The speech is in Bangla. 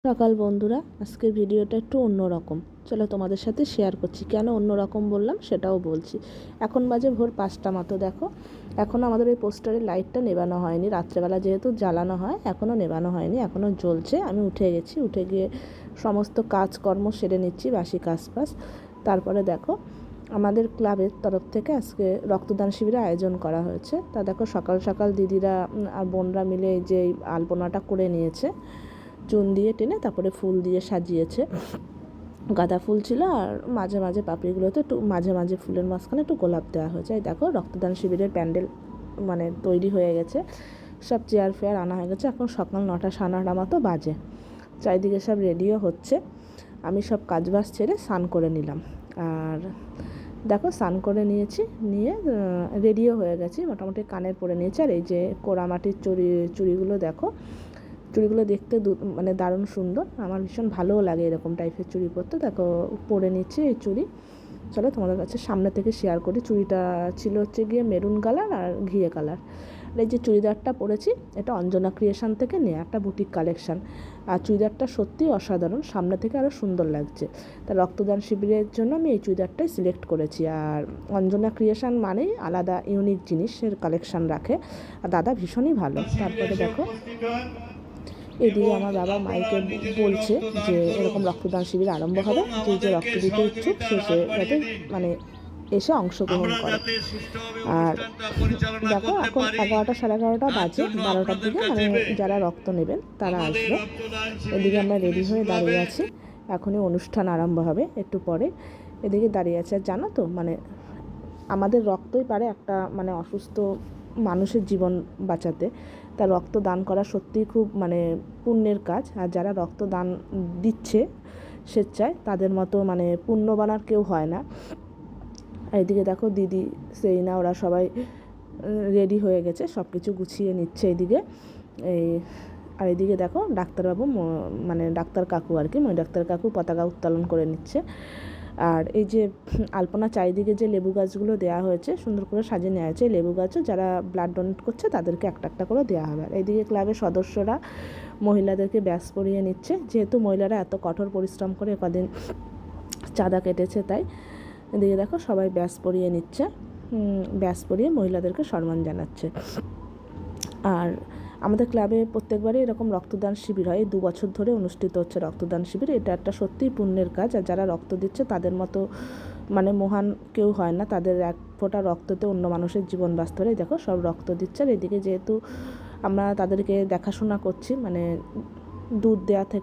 সকাল বন্ধুরা, আজকের ভিডিওটা একটু অন্যরকম। চলো তোমাদের সাথে শেয়ার করছি। কেন অন্যরকম বললাম সেটাও বলছি। এখন বাজে ভোর 5টা মতো। দেখো, এখনও আমাদের এই পোস্টারের লাইটটা নেবানো হয়নি। রাত্রেবেলা যেহেতু জ্বালানো হয়, এখনও নেবানো হয়নি, এখনও জ্বলছে। আমি উঠে গেছি, উঠে গিয়ে সমস্ত কাজকর্ম সেরে নিচ্ছি, বাসি কাজ ফাজ। তারপরে দেখো, আমাদের ক্লাবের তরফ থেকে আজকে রক্তদান শিবিরের আয়োজন করা হয়েছে। তা দেখো, সকাল সকাল দিদিরা আর বোনরা মিলে এই যে আলপনাটা করে নিয়েছে, চুন দিয়ে টেনে তারপরে ফুল দিয়ে সাজিয়েছে। গাঁদা ফুল ছিল, আর মাঝে মাঝে পাপড়িগুলোতে একটু মাঝে মাঝে ফুলের মাঝখানে একটু গোলাপ দেওয়া হয়েছে। এই দেখো, রক্তদান শিবিরের প্যান্ডেল তৈরি হয়ে গেছে, সব চেয়ার ফেয়ার আনা হয়ে গেছে। এখন সকাল 9টা 9:30 মতো বাজে। চারিদিকে সব রেডিও হচ্ছে। আমি সব কাজবাজ ছেড়ে স্নান করে নিলাম। আর দেখো, স্নান করে নিয়েছি, নিয়ে রেডিও হয়ে গেছি, মোটামুটি কানের পরে নিয়েছি। আর এই যে কোড়ামাটির চুড়িগুলো দেখো, চুড়িগুলো দেখতে দারুণ সুন্দর। আমার ভীষণ ভালোও লাগে এরকম টাইপের চুড়ি পরতে। দেখো, পরে নিচ্ছি এই চুড়ি। চলো তোমাদের কাছে সামনে থেকে শেয়ার করি। চুড়িটা ছিল হচ্ছে গিয়ে মেরুন কালার আর ঘিয়ে কালার। আর এই যে চুড়িদারটা পরেছি, এটা অঞ্জনা ক্রিয়েশন থেকে নেওয়া একটা বুটিক কালেকশান। আর চুড়িদারটা সত্যিই অসাধারণ, সামনে থেকে আরও সুন্দর লাগছে। তা রক্তদান শিবিরের জন্য আমি এই চুড়িদারটাই সিলেক্ট করেছি। আর অঞ্জনা ক্রিয়েশন মানেই আলাদা ইউনিক জিনিসের কালেকশান রাখে, আর দাদা ভীষণই ভালো। তারপরে দেখো, এদিকে আমার বাবা মাইকে বলছে যে এরকম রক্তদান শিবির আরম্ভ হবে, যে রক্ত দিতে ইচ্ছুক সে যাতে এসে অংশগ্রহণ করে। আর দেখো, এখন 11টা 11:30 বাজে, 12টার দিকে যারা রক্ত নেবেন তারা আসবে। এদিকে আমরা রেডি হয়ে দাঁড়িয়ে আছি, এখনই অনুষ্ঠান আরম্ভ হবে একটু পরে। এদিকে দাঁড়িয়ে আছে। আর জানো তো, আমাদের রক্তই পারে একটা অসুস্থ মানুষের জীবন বাঁচাতে। তা রক্ত দান করা সত্যিই খুব পুণ্যের কাজ। আর যারা রক্ত দান দিচ্ছে স্বেচ্ছায়, তাদের মতো পুণ্যবান আর কেউ হয় না। আর এদিকে দেখো, দিদি সেইনা ওরা সবাই রেডি হয়ে গেছে, সব কিছু গুছিয়ে নিচ্ছে এদিকে। আর এদিকে দেখো, ডাক্তারবাবু ডাক্তার কাকু আর কি, ডাক্তার কাকু পতাকা উত্তোলন করে নিচ্ছে। আর এই যে আলপনা চারিদিকে যে লেবু গাছগুলো দেওয়া হয়েছে, সুন্দর করে সাজিয়ে নেওয়া হয়েছে। লেবু গাছও যারা ব্লাড ডোনেট করছে তাদেরকে একটা একটা করে দেওয়া হবে। আর এইদিকে ক্লাবের সদস্যরা মহিলাদেরকে ব্যাস পরিয়ে নিচ্ছে, যেহেতু মহিলারা এত কঠোর পরিশ্রম করে কদিন চাঁদা কেটেছে, তাই। এদিকে দেখো, সবাই ব্যাস পরিয়ে নিচ্ছে, ব্যাস পরিয়ে মহিলাদেরকে সম্মান জানাচ্ছে। আর আমাদের ক্লাবে প্রত্যেকবারই এরকম রক্তদান শিবির হয়। 2 বছর ধরে অনুষ্ঠিত হচ্ছে রক্তদান শিবির। এটা একটা সত্যিই পুণ্যের কাজ। আর যারা রক্ত দিচ্ছে তাদের মতো মহান কেউ হয় না। তাদের এক ফোঁটা রক্ততে অন্য মানুষের জীবন বাঁচতে পারে। দেখো, সব রক্ত দিচ্ছে। আর এদিকে যেহেতু আমরা তাদেরকে দেখাশোনা করছি, দুধ দেওয়া থেকে